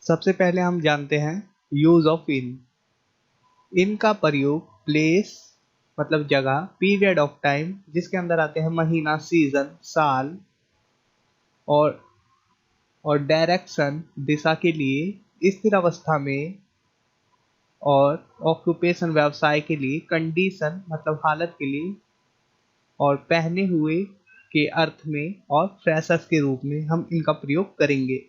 सबसे पहले हम जानते हैं यूज ऑफ इन। इन का प्रयोग प्लेस मतलब जगह, पीरियड ऑफ टाइम जिसके अंदर आते हैं महीना, सीजन, साल, और डायरेक्शन दिशा के लिए, स्थिर अवस्था में, और ऑक्यूपेशन व्यवसाय के लिए, कंडीशन मतलब हालत के लिए, और पहने हुए के अर्थ में, और फ्रेशर्स के रूप में हम इनका प्रयोग करेंगे।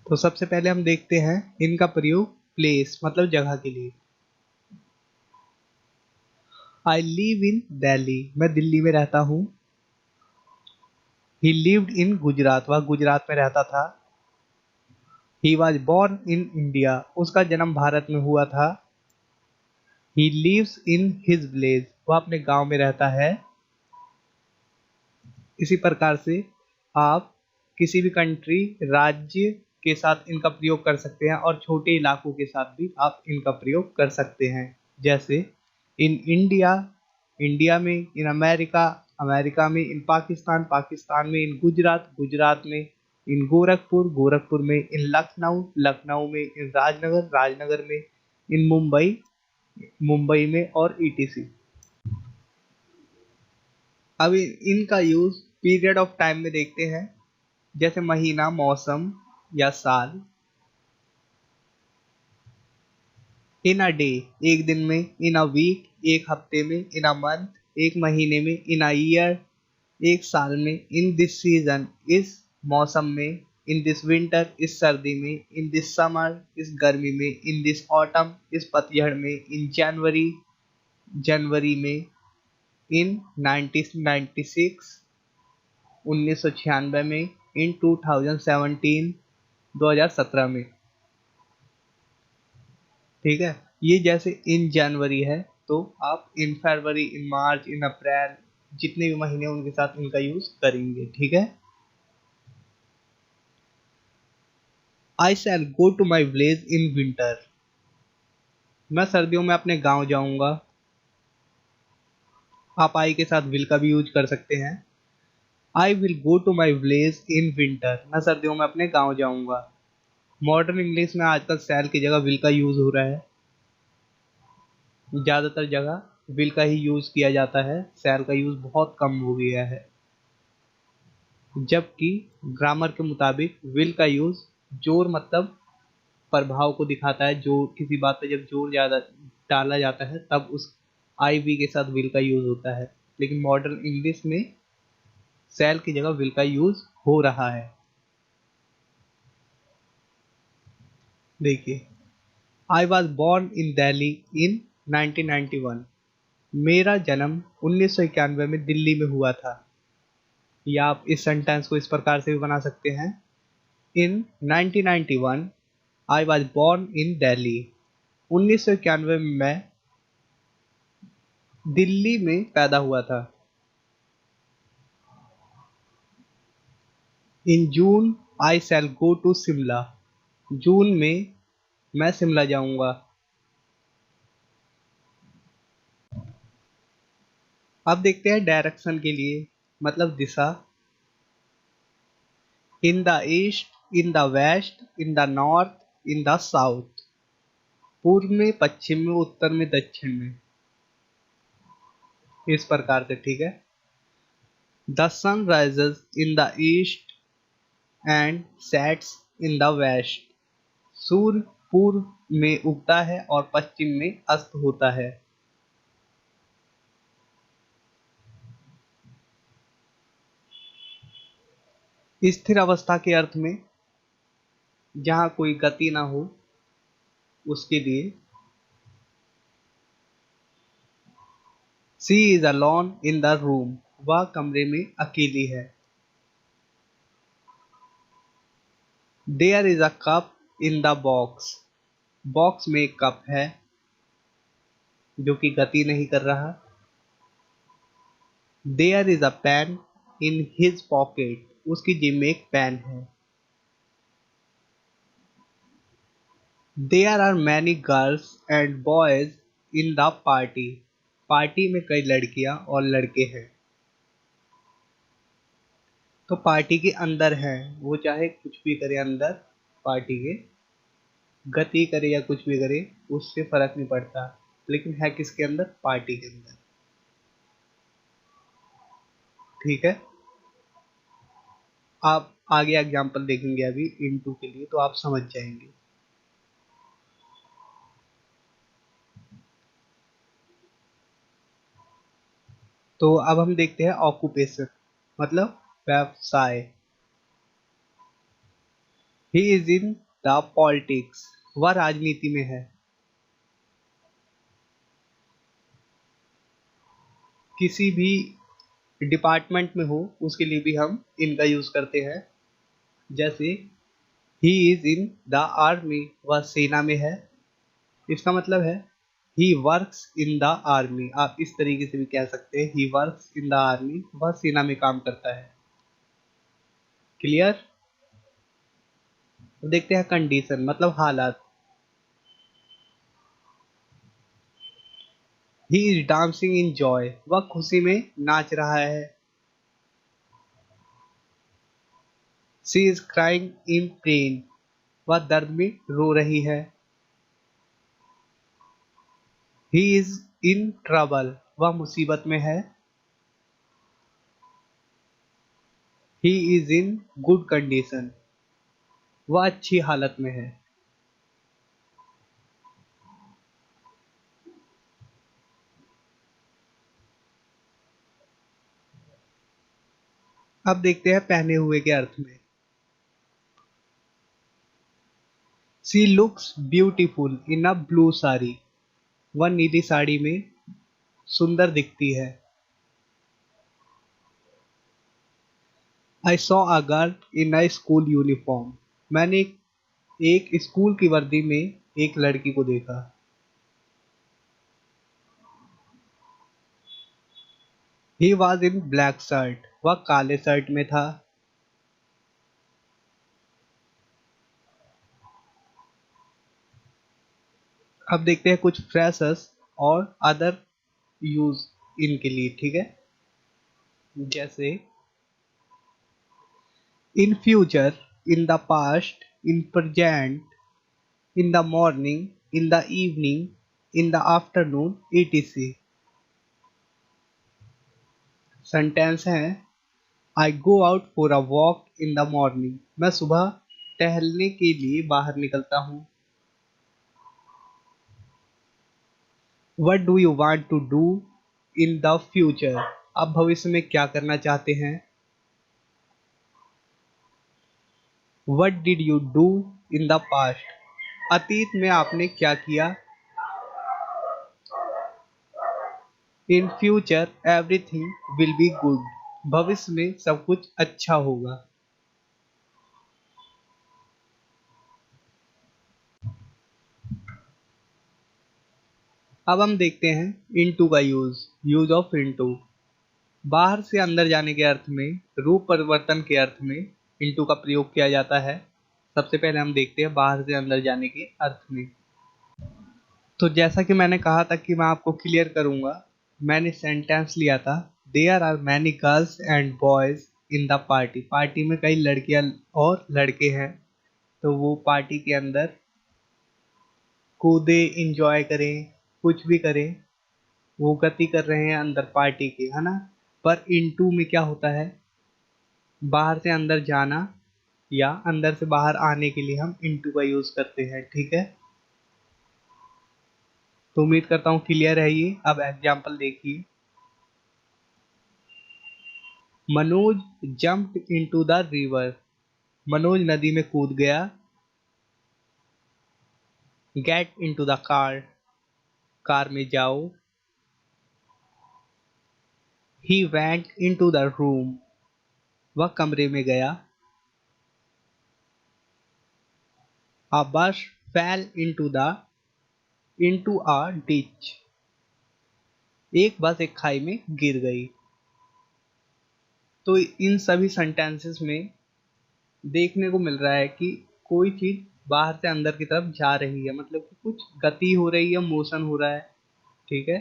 तो सबसे पहले हम देखते हैं इनका प्रयोग प्लेस मतलब जगह के लिए। आई लिव इन दिल्ली, मैं दिल्ली में रहता हूँ। ही लिव्ड इन गुजरात, वह गुजरात में रहता था। He was born in India, उसका जन्म भारत में हुआ था। He lives in his village, वह अपने गांव में रहता है। इसी प्रकार से आप किसी भी कंट्री, राज्य के साथ इनका प्रयोग कर सकते हैं, और छोटे इलाकों के साथ भी आप इनका प्रयोग कर सकते हैं। जैसे इन इंडिया, इंडिया में, इन अमेरिका, अमेरिका में, इन पाकिस्तान, पाकिस्तान में, इन गुजरात, गुजरात में, इन गोरखपुर, गोरखपुर में, इन लखनऊ, लखनऊ में, इन राजनगर, राजनगर में, इन मुंबई, मुंबई में, और ईटीसी। अब इनका यूज पीरियड ऑफ टाइम में देखते हैं। जैसे महीना, मौसम या साल। इन अ डे, एक दिन में। इन अ वीक, एक हफ्ते में। इन अ मंथ, एक महीने में। इन अ ईयर, एक साल में। इन दिस सीजन, इस मौसम में। इन दिस विंटर, इस सर्दी में। इन दिस समर, इस गर्मी में। इन दिस ऑटम, इस पतझड़ में। इन जनवरी, जनवरी में। इन 1996, 1996 में। इन 2017, 2017 में। ठीक है, ये जैसे इन जनवरी है, तो आप इन फरवरी, इन मार्च, इन अप्रैल, जितने भी महीने उनके साथ इनका यूज करेंगे। ठीक है। I shall go to my village in winter, मैं सर्दियों में अपने गांव जाऊंगा। आप आई के साथ विल का भी यूज कर सकते हैं। I will go to my village in winter, मैं सर्दियों में अपने गांव जाऊंगा। मॉडर्न इंग्लिश में आजकल शैल की जगह विल का यूज हो रहा है। ज्यादातर जगह विल का ही यूज किया जाता है, शैल का यूज बहुत कम हो गया है। जबकि ग्रामर के मुताबिक विल का यूज जोर मतलब प्रभाव को दिखाता है। जो किसी बात पे जब जोर ज्यादा डाला जाता है तब उस आई वी के साथ विल का यूज होता है। लेकिन मॉडर्न इंग्लिश में शैल की जगह विल का यूज हो रहा है। देखिए, I was born in Delhi in 1991, मेरा जन्म 1991 में दिल्ली में हुआ था। या आप इस सेंटेंस को इस प्रकार से भी बना सकते हैं। In 1991 I was born in Delhi, 1991 में मैं दिल्ली में पैदा हुआ था। इन जून आई शैल गो टू शिमला, जून में मैं शिमला जाऊंगा। अब देखते हैं डायरेक्शन के लिए मतलब दिशा। In the east, in the west, in the north, in the south, पूर्व में, पश्चिम में, उत्तर में, दक्षिण में, इस प्रकार से। ठीक है। The sun rises in the east and sets in the west, सूर्य पूर्व में उगता है और पश्चिम में अस्त होता है। स्थिर अवस्था के अर्थ में जहां कोई गति ना हो उसके लिए she is alone in the room, वह कमरे में अकेली है। There is a cup in the box, box में एक कप है जो कि गति नहीं कर रहा। There is a pen in his pocket, उसकी जेब में एक पेन है। There are many girls and boys in the party, party में कई लड़कियां और लड़के हैं। तो पार्टी के अंदर है, वो चाहे कुछ भी करे अंदर पार्टी के, गति करे या कुछ भी करे, उससे फर्क नहीं पड़ता, लेकिन है किसके अंदर? पार्टी के अंदर। ठीक है, आप आगे एग्जांपल देखेंगे अभी इनटू के लिए, तो आप समझ जाएंगे। तो अब हम देखते हैं ऑक्यूपेशन, मतलब व्यवसाय। He is in the politics, वह राजनीति में है। किसी भी डिपार्टमेंट में हो उसके लिए भी हम इनका यूज करते हैं। जैसे he is in the army, वह सेना में है। इसका मतलब है he works in the army, आप इस तरीके से भी कह सकते हैं, he works in the army, वह सेना में काम करता है। क्लियर? देखते हैं कंडीशन, मतलब हालात। He is dancing in joy, वह खुशी में नाच रहा है। She is crying in pen, वह दर्द में रो रही है। ही इज इन ट्रबल, वह मुसीबत में है। He is in good condition, वह अच्छी हालत में है। अब देखते हैं पहने हुए के अर्थ में। She looks beautiful in a blue sari, वह नीली साड़ी में सुंदर दिखती है। I saw a girl in a school uniform, मैंने एक स्कूल की वर्दी में एक लड़की को देखा। He was in black shirt, वह काले शर्ट में था। अब देखते हैं कुछ फ्रेशर्स और अदर यूज इनके लिए। ठीक है, जैसे in future, in the past, in present, in the morning, in the evening, in the afternoon, etc। Sentence है, I go out for a walk in the morning, मैं सुबह टहलने के लिए बाहर निकलता हूँ। What do you want to do in the future, आप भविष्य में क्या करना चाहते हैं। What did you do in the past, अतीत में आपने क्या किया। In future everything will be good, भविष्य में सब कुछ अच्छा होगा। अब हम देखते हैं इनटू का यूज, यूज ऑफ इनटू। बाहर से अंदर जाने के अर्थ में, रूप परिवर्तन के अर्थ में इनटू का प्रयोग किया जाता है। सबसे पहले हम देखते हैं बाहर से अंदर जाने के अर्थ में। तो जैसा कि मैंने कहा था कि मैं आपको क्लियर करूंगा, मैंने सेंटेंस लिया था, there are many girls and boys in the party, party में कई लड़कियां और लड़के हैं। तो वो पार्टी के अंदर कूदे, इंजॉय करें, कुछ भी करें, वो गति कर रहे हैं अंदर पार्टी के, है ना। पर इनटू में क्या होता है, बाहर से अंदर जाना या अंदर से बाहर आने के लिए हम इनटू का यूज करते हैं। ठीक है, तो उम्मीद करता हूँ क्लियर है ये। अब एग्जाम्पल देखिए। Manoj jumped into the river, Manoj नदी में कूद गया। Get into the car, car में जाओ। He went into the room, वह कमरे में गया। A bus fell into a ditch, एक बस एक खाई में गिर गई। तो इन सभी सेंटेंसेस में देखने को मिल रहा है कि कोई चीज बाहर से अंदर की तरफ जा रही है, मतलब कि कुछ गति हो रही है, मोशन हो रहा है। ठीक है,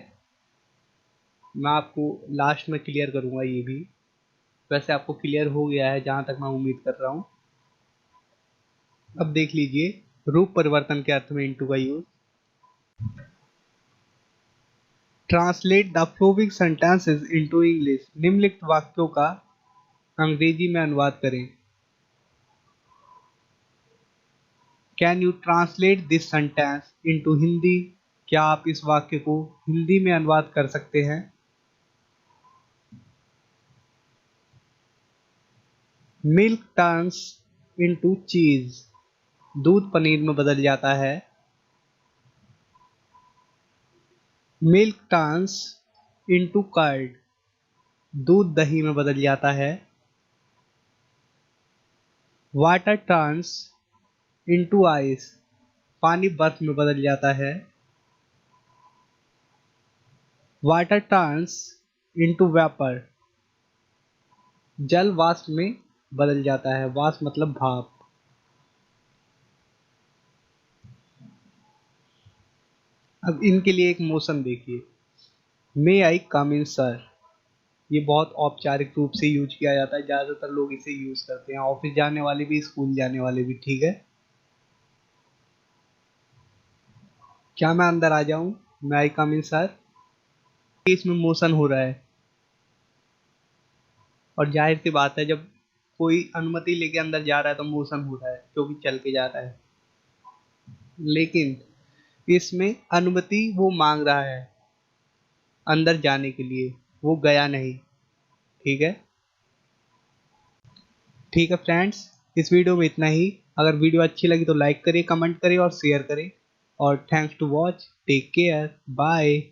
मैं आपको लास्ट में क्लियर करूंगा ये भी। वैसे आपको क्लियर हो गया है जहां तक मैं उम्मीद कर रहा हूं। अब देख लीजिए रूप परिवर्तन के अर्थ में इनटू का use. Translate the flowing sentences into English. निम्नलिखित वाक्यों का अंग्रेजी में अनुवाद करें। Can you translate this sentence into Hindi. क्या आप इस वाक्य को हिंदी में अनुवाद कर सकते हैं। मिल्क टर्न्स इनटू चीज। दूध पनीर में बदल जाता है। Milk turns into curd. दूध दही में बदल जाता है। Water turns into ice. पानी बर्फ में बदल जाता है। Water turns into vapour. जल वाष्प में बदल जाता है। वाष्प मतलब भाप। अब इनके लिए एक मोशन देखिए। मे आई कम इन सर। ये बहुत औपचारिक रूप से यूज किया जाता है, ज्यादातर लोग इसे यूज करते हैं, ऑफिस जाने वाले भी, स्कूल जाने वाले भी। ठीक है, क्या मैं अंदर आ जाऊं। मे आई कम इन सर। इसमें मोशन हो रहा है और जाहिर सी बात है जब कोई अनुमति लेके अंदर जा रहा है तो मोशन हो रहा है क्योंकि चल के जा रहा है। लेकिन इसमें अनुमति वो मांग रहा है अंदर जाने के लिए, वो गया नहीं। ठीक है, ठीक है फ्रेंड्स, इस वीडियो में इतना ही। अगर वीडियो अच्छी लगी तो लाइक करें, कमेंट करें और शेयर करें। और thanks to watch. Take care, bye.